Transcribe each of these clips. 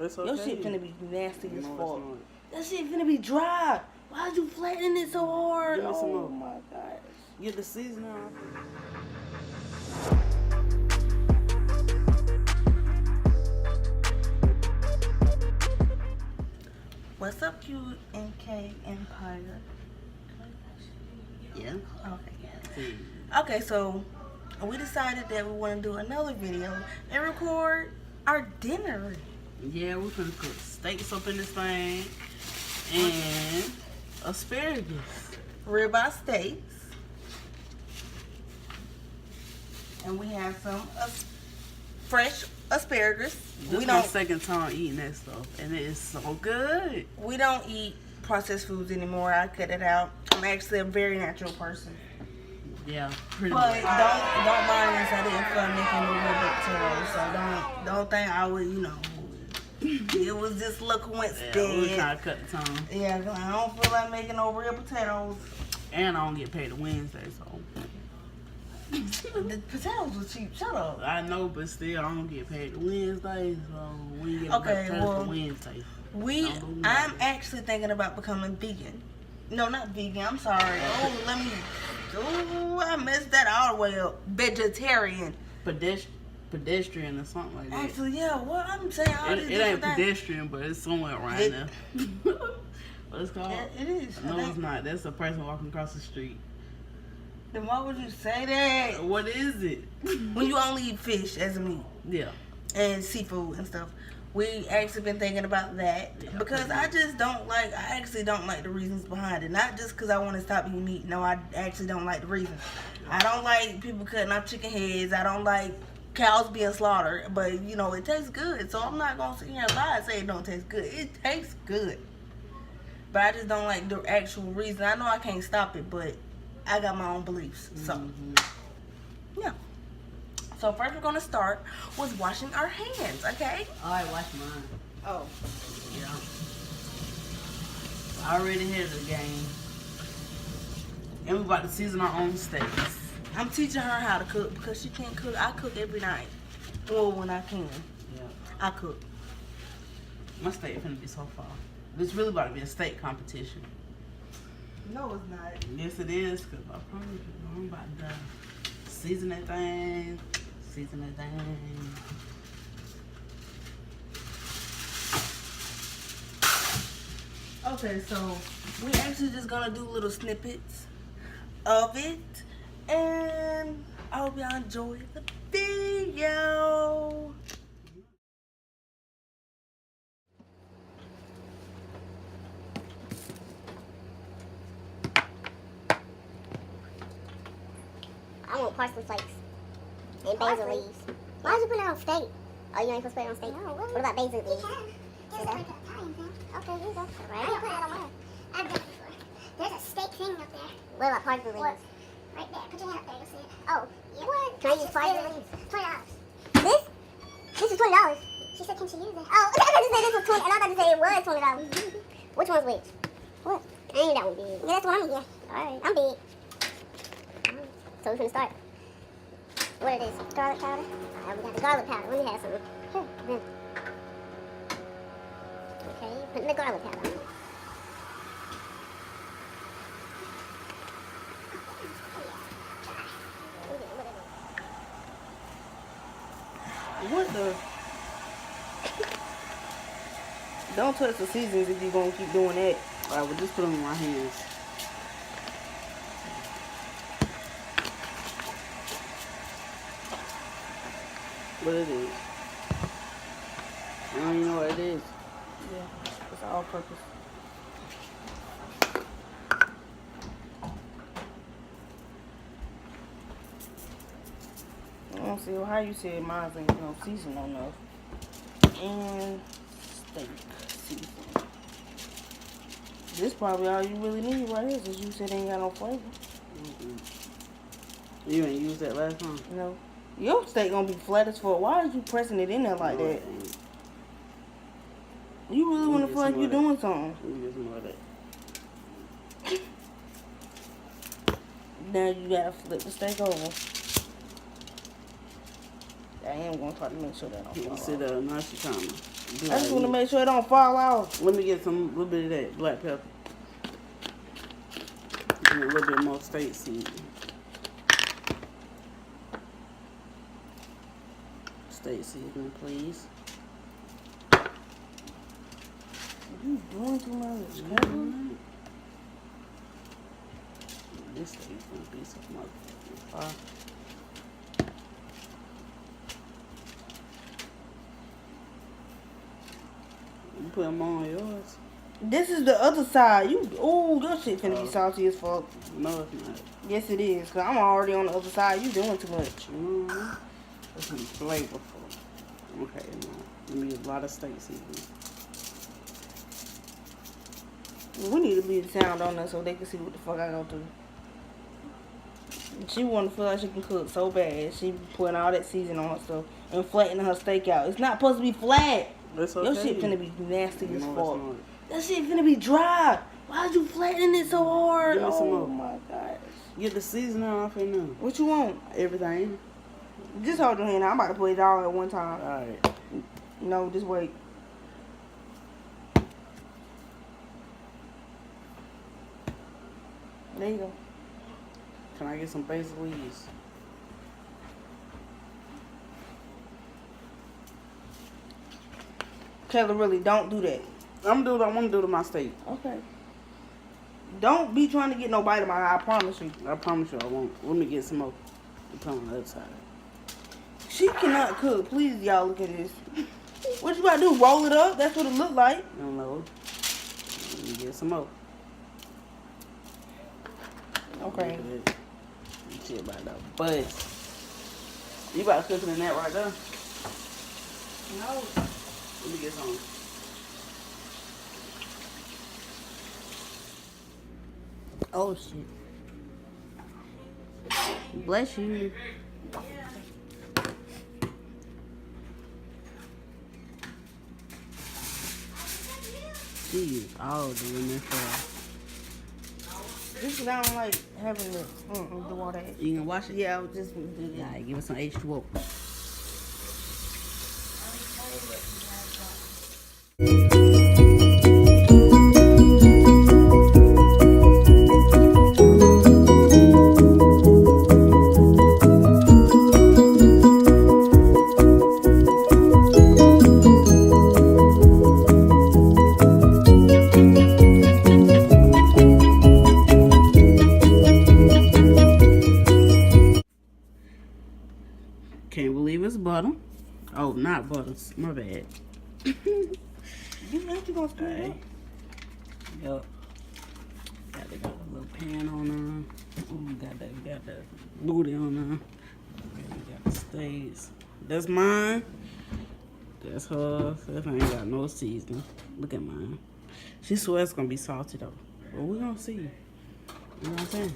It's okay. Your shit finna be nasty as No, fuck. it's not. That shit finna be dry. Why'd you flatten it so hard? Give me some Oh more. my gosh. Get the seasoning on. What's up, cute NK Empire? Yeah. Okay. Okay, so we decided that we want to do another video and record our dinner. Yeah, we're gonna cook steaks up in this thing and asparagus. Ribeye steaks. And we have some fresh asparagus. This is my second time eating that stuff, and it is so good. We don't eat processed foods anymore. I cut it out. I'm actually a very natural person. Yeah, pretty But much. don't mind us. I didn't feel making no real potatoes, so don't think I would, it was just a little coincidence. Yeah, we trying to cut the time. Yeah, 'cause I don't feel like making no real potatoes. And I don't get paid on Wednesday, so. The potatoes were cheap. Shut up. I know, but still, I don't get paid on Wednesday, so we get Okay, potatoes well, for Wednesday. I'm actually thinking about becoming vegan. No, not vegan. I'm sorry. I messed that all the way up. Vegetarian. Pedestrian or something like that. Actually, yeah. Well, I'm saying all these It ain't different things. pedestrian, but it's somewhere around there. What it's called? It is. No, it's not. That's a person walking across the street. Then why would you say that? What is it? When you only eat fish as a meat Yeah. and seafood and stuff. We actually been thinking about that because I actually don't like the reasons behind it. Not just because I want to stop eating meat. No, I actually don't like the reasons. I don't like people cutting off chicken heads. I don't like cows being slaughtered. But, it tastes good. So I'm not going to sit here and lie and say it don't taste good. It tastes good. But I just don't like the actual reason. I know I can't stop it, but I got my own beliefs. So, yeah. So first we're gonna start with washing our hands, okay? I wash mine. Oh. Yeah. I already had the game. And we about to season our own steaks. I'm teaching her how to cook because she can't cook. I cook every night. Well, when I can. Yeah. I cook. My steak finna be so far. It's really about to be a steak competition. No, it's not. Yes, it is, because I promise you, I'm about to season that thing. Season that thing. Okay, so we actually just gonna do little snippets of it, and I hope y'all enjoy the video. I want parsley flakes and basil leaves. Why did you put that on steak? Oh, you ain't supposed to put it on steak? No, what about basil leaves? You can. Just like an Italian thing. Okay, here you go. Right. I didn't put it on mine. I've done it before. There's a steak thing up there. What about parsley leaves? Right there. Put your hand up there. You'll see it. Oh, yeah. What? Can I use parsley leaves? $20. This? This is $20. She said, can she use it? Oh, I thought you said this was 20, and I thought you said it was $20. Which one's which? What? Ain't that one big? Yeah, that's one I'm here. Alright, I'm big. So we're gonna start. What it is? Garlic powder? Alright, we got the garlic powder. Let me have some. Here, then. Okay, putting the garlic powder on. What the? Don't touch the seasons if you're gonna keep doing that. Alright, well, just put them in my hands. What it is? I don't even know what it is. Yeah, it's all purpose. I don't see how you said mine ain't no seasoning enough. And steak seasoning. This probably all you really need right here, since you said it ain't got no flavor. You ain't used that last time? No. Your steak gonna be flat as fuck. Why are you pressing it in there like that? You really want to feel like you're doing something. Let me get some more of that. Now you gotta flip the steak over. I am gonna try to make sure that don't fall You off. sit there, now she coming. I just want to make sure it don't fall off. Let me get some little bit of that black pepper. And a little bit more steak seasoning. Steak seasoning, please. You doing too much. This steak's gonna be some motherfucking fire. You put them on yours? This is the other side. Your shit finna be salty as fuck. No, it's not. Yes, it is. Cause I'm already on the other side. You doing too much. It's gonna be flavorful. Okay, now let me get a lot of steak seasoning. We need to leave the sound on there so they can see what the fuck I go through. She wanna feel like she can cook so bad. She putting all that seasoning on her stuff and flattening her steak out. It's not supposed to be flat. It's okay. Your shit finna be nasty as No, fuck. it's not. That shit finna be dry. Why'd you flatten it so hard? Give me some Oh more. my gosh. Get the seasoning off in there. What you want? Everything. Just hold your hand. I'm about to put it all at one time. Alright. No, just wait. There you go. Can I get some basil leaves? Kayla, really, don't do that. I'm gonna do what I want to do to my steak. Okay. Don't be trying to get no bite of my eye, I promise you. I promise you I won't. Let me get some more. You put on the other side. She cannot cook. Please, y'all, look at this. What you about to do? Roll it up? That's what it look like. I don't know. Let me get some more. Okay. Shit about that buzz. You about to cook in that right there? No. Let me get some. Oh, shit. Bless you. She is all doing this for. This is I don't like having to do all that. You can wash it? Yeah, I was just gonna do that. Alright, give us some H2O. Can't believe it's butter. Oh, not butter. My bad. You know you gonna screw it Okay. up. Yup. Got a little pan on there. Ooh, got the booty on there. Okay, we got the steaks. That's mine. That's her. That ain't got no seasoning. Look at mine. She swears it's gonna be salty though. But we're gonna see. You know what I'm saying?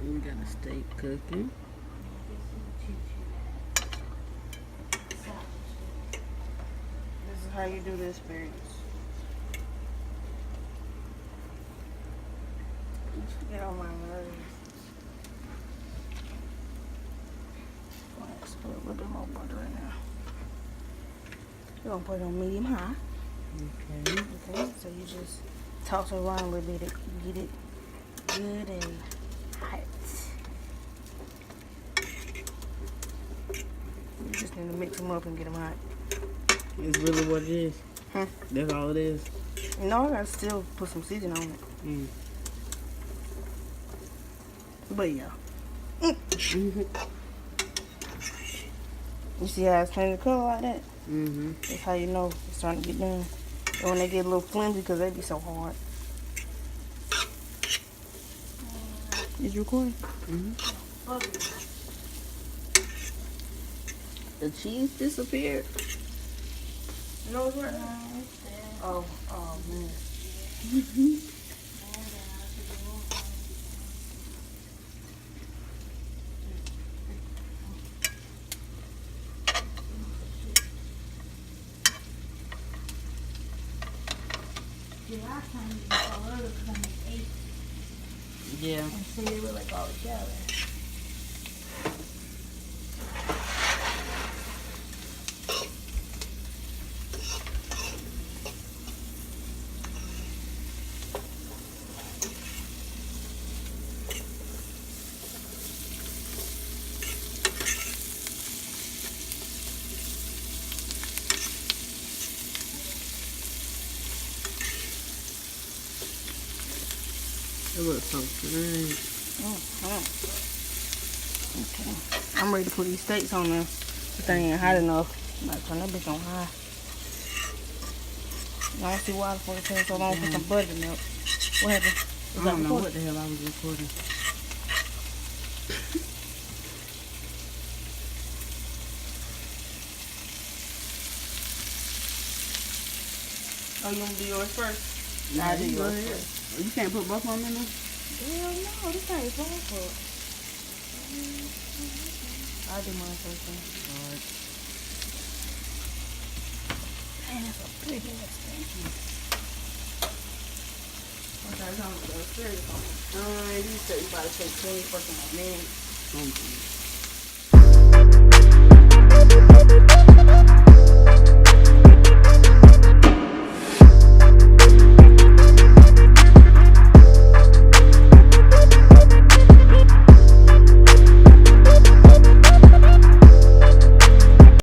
Then we got the steak cooking. This is how you do the experience. Get on my nerves. Let's put a little bit more butter in there. You're gonna put it on medium high. Okay. Okay, so you just toss it around a little bit to get it good and hot. You just need to mix them up and get them hot. It's really what it is. Huh? That's all it is. You know, I gotta still put some seasoning on it. Mm. But yeah. You see how it's changing color like that? Mm-hmm. That's how you know it's starting to get done. And when they get a little flimsy, because they be so hard. Is you recording? Mm-hmm. The cheese disappeared. No, it's right now. Oh man. Yeah. And see, they were like all together. It looks so good. Okay. I'm ready to put these steaks on there. This thing ain't hot enough. I'm about to turn that bitch on high. Now I see why the fuck it takes so long for some butter milk. What happened? I don't know what the hell I was recording. Oh, you want to do yours first? Nah, do you go yours ahead. first. You can't put both of them in there? Hell no, this thing is long for it. I'll do mine first then. Alright. Man, that's a big ass thing. Okay, I'm going to go serious on it. These things about to take 20 fucking minutes. Something.